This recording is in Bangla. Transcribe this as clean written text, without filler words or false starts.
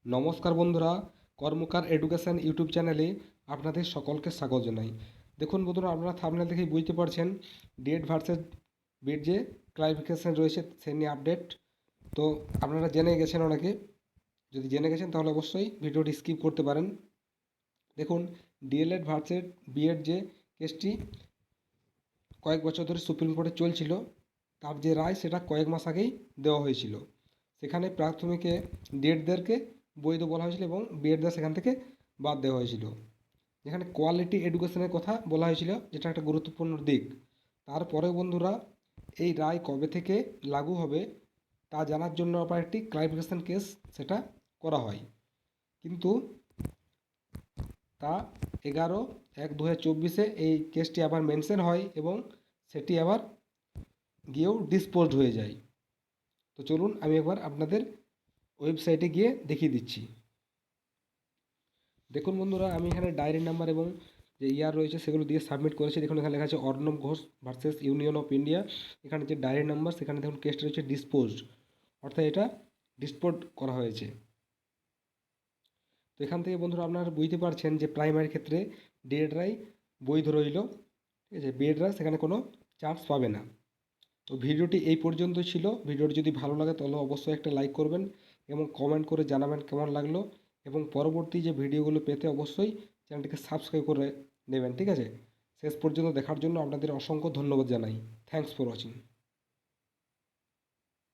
নমস্কার বন্ধুরা, কর্মকার এডুকেশন ইউটিউব চ্যানেলে আপনাদের সকলকে স্বাগত জানাই। দেখুন বন্ধুরা, আপনারা থাম্বনেল দেখেই বুঝতে পারছেন ডিএড ভার্সেস বিএড যে ক্লারিফিকেশন রয়েছে সে নিয়ে আপডেট। তো আপনারা জেনে গেছেন অনেকে, যদি জেনে গেছেন তাহলে অবশ্যই ভিডিওটি স্কিপ করতে পারেন। দেখুন, ডিএলএড ভার্সেস বিএড যে কেসটি কয়েক বছর ধরে সুপ্রিম কোর্টে চলছিল, তার যে রায় সেটা কয়েক মাস আগেই দেওয়া হয়েছিল। সেখানে প্রাথমিকে ডিএডদেরকে বৈধ বলা হয়েছিল এবং বিএডদের সেখান থেকে বাদ দেওয়া হয়েছিল। যেখানে কোয়ালিটি এডুকেশনের কথা বলা হয়েছিল, যেটা একটা গুরুত্বপূর্ণ দিক। তারপরে বন্ধুরা, এই রায় কবে থেকে লাগু হবে তা জানার জন্য আবার একটি ক্লারিফিকেশন কেস সেটা করা হয়। কিন্তু তা 11/1/2024 এই কেসটি আবার মেনশন হয় এবং সেটি আবার গিয়েও ডিসপোজড হয়ে যায়। তো চলুন আমি একবার আপনাদের ওয়েবসাইটে গিয়ে দেখিয়ে দিচ্ছি। দেখুন বন্ধুরা, আমি এখানে ডায়েরি নাম্বার এবং যে ইয়ার রয়েছে সেগুলো দিয়ে সাবমিট করেছি। দেখুন এখানে লেখা আছে Arnab Ghosh versus union of India. এখানে যে ডায়েরি নাম্বার সেখানে দেখুন কেসটা রয়েছে ডিসপোজড, অর্থাৎ এটা ডিসপোজ করা হয়েছে। তো এখান থেকে বন্ধুরা আপনারা বুঝতে পারছেন যে প্রাইমারি ক্ষেত্রে ডিএডরাই বৈধ রইল, ঠিক আছে, বিএডরা সেখানে কোনো চান্স পাবে না। তো ভিডিওটি এই পর্যন্ত ছিল। ভিডিওটি যদি ভালো লাগে তাহলে অবশ্যই একটা লাইক করবেন এবং কমেন্ট করে জানাবেন কেমন লাগলো, এবং পরবর্তী যে ভিডিওগুলো পেতে অবশ্যই চ্যানেলটিকে সাবস্ক্রাইব করে নেবেন, ঠিক আছে। শেষ পর্যন্ত দেখার জন্য আপনাদের অসংখ্য ধন্যবাদ জানাই। Thanks for watching.